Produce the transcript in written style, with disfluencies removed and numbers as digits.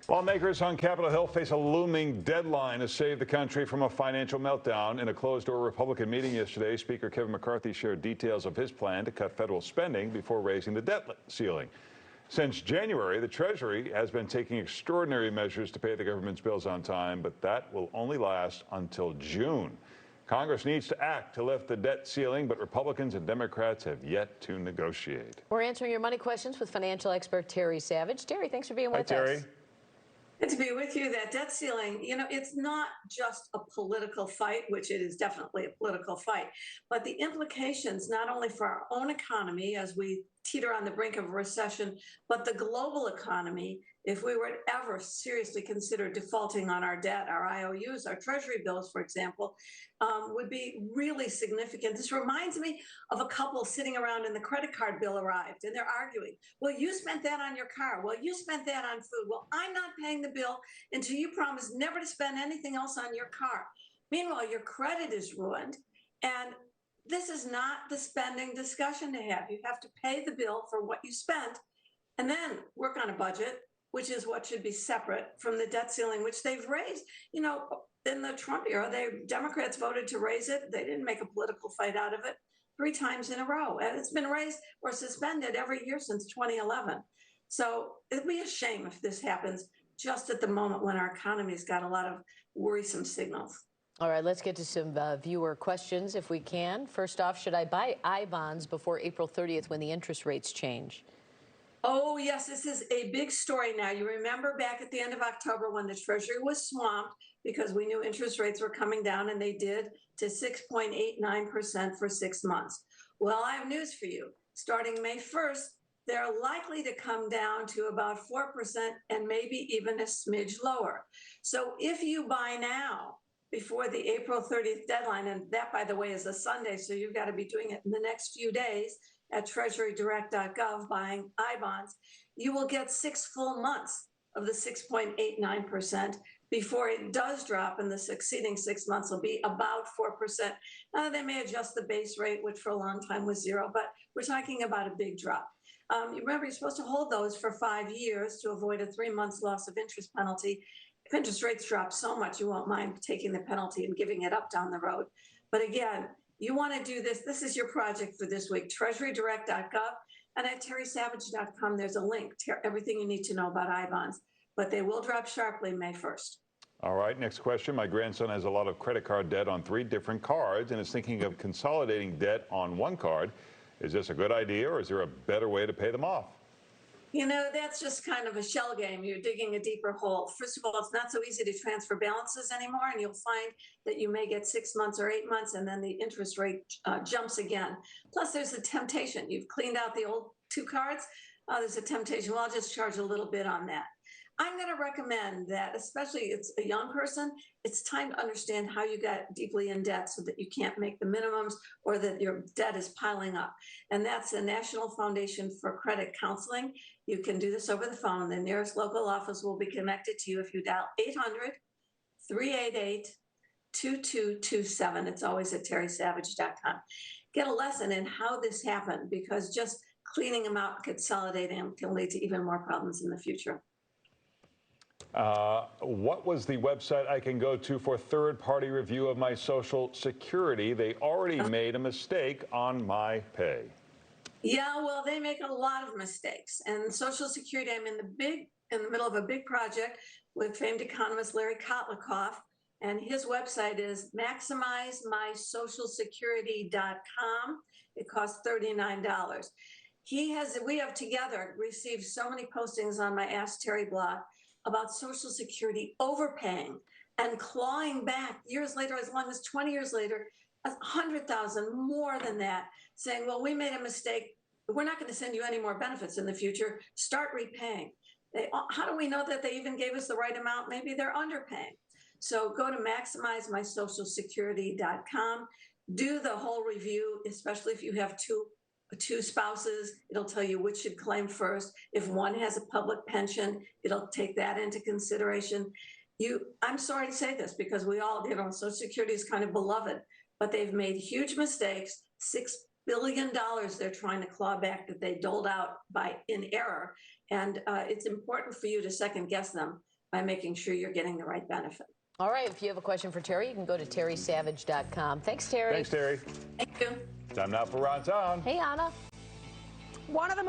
Lawmakers on Capitol Hill face a looming deadline to save the country from a financial meltdown. In a closed-door Republican meeting yesterday, Speaker Kevin McCarthy shared details of his plan to cut federal spending before raising the debt ceiling. Since January, the Treasury has been taking extraordinary measures to pay the government's bills on time, but that will only last until June. Congress needs to act to lift the debt ceiling, but Republicans and Democrats have yet to negotiate. We're answering your money questions with financial expert Terry Savage. Terry, thanks for being with us. Hi, Terry. Good to be with you. That debt ceiling, it's not just a political fight, which it is definitely a political fight, but the implications not only for our own economy as we teeter on the brink of a recession, but the global economy, if we were to ever seriously consider defaulting on our debt, our IOUs, our treasury bills, for example, would be really significant. This reminds me of a couple sitting around and the credit card bill arrived and they're arguing, well, you spent that on your car. Well, you spent that on food. Well, I'm not paying the bill until you promise never to spend anything else on your car. Meanwhile, your credit is ruined. And this is not the spending discussion to have. You have to pay the bill for what you spent and then work on a budget, which is what should be separate from the debt ceiling, which they've raised. In the Trump era, Democrats voted to raise it. They didn't make a political fight out of it 3 times in a row. And it's been raised or suspended every year since 2011. So it'd be a shame if this happens just at the moment when our economy's got a lot of worrisome signals. All right, let's get to some viewer questions if we can. First off, should I buy I-bonds before April 30th when the interest rates change? Oh, yes, this is a big story now. You remember back at the end of October when the Treasury was swamped because we knew interest rates were coming down, and they did, to 6.89% for 6 months. Well, I have news for you. Starting May 1st, they're likely to come down to about 4% and maybe even a smidge lower. So if you buy now, before the April 30th deadline, and that, by the way, is a Sunday, so you've got to be doing it in the next few days at treasurydirect.gov buying I-bonds, you will get 6 full months of the 6.89% before it does drop, and the succeeding 6 months will be about 4%. They may adjust the base rate, which for a long time was 0, but we're talking about a big drop. You remember, you're supposed to hold those for 5 years to avoid a 3-month loss of interest penalty. If interest rates drop so much, you won't mind taking the penalty and giving it up down the road. But again, you want to do this. This is your project for this week, treasurydirect.gov. And at terrysavage.com, there's a link to everything you need to know about I-bonds. But they will drop sharply May 1st. All right, next question. My grandson has a lot of credit card debt on 3 different cards and is thinking of consolidating debt on 1 card. Is this a good idea, or is there a better way to pay them off? That's just kind of a shell game. You're digging a deeper hole. First of all, it's not so easy to transfer balances anymore, and you'll find that you may get 6 months or 8 months, and then the interest rate jumps again. Plus, there's a temptation. You've cleaned out the old 2 cards. There's a temptation. Well, I'll just charge a little bit on that. I'm going to recommend that, especially it's a young person, it's time to understand how you got deeply in debt so that you can't make the minimums or that your debt is piling up. And that's the National Foundation for Credit Counseling. You can do this over the phone. The nearest local office will be connected to you if you dial 800-388-2227. It's always at terrysavage.com. Get a lesson in how this happened, because just cleaning them out, consolidating them can lead to even more problems in the future. What was the website I can go to for third-party review of my Social Security? They already made a mistake on my pay. Yeah, well, they make a lot of mistakes. And Social Security, I'm in the middle of a big project with famed economist Larry Kotlikoff, and his website is maximizemysocialsecurity.com. It costs $39. We have together received so many postings on my Ask Terry blog about Social Security overpaying and clawing back years later, as long as 20 years later, 100,000 more than that, saying, well, we made a mistake. We're not going to send you any more benefits in the future. Start repaying. How do we know that they even gave us the right amount? Maybe they're underpaying. So go to maximizemysocialsecurity.com. Do the whole review, especially if you have two spouses. It'll tell you which should claim first. If one has a public pension, it'll take that into consideration. I'm sorry to say this because we all, Social Security is kind of beloved, but they've made huge mistakes. $6 billion they're trying to claw back that they doled out in error. And it's important for you to second guess them by making sure you're getting the right benefit. All right, if you have a question for Terry, you can go to terrysavage.com. Thanks, Terry. Thanks, Terry. Thank you. Time now for Ron Zahn. Hey, Anna. One of the most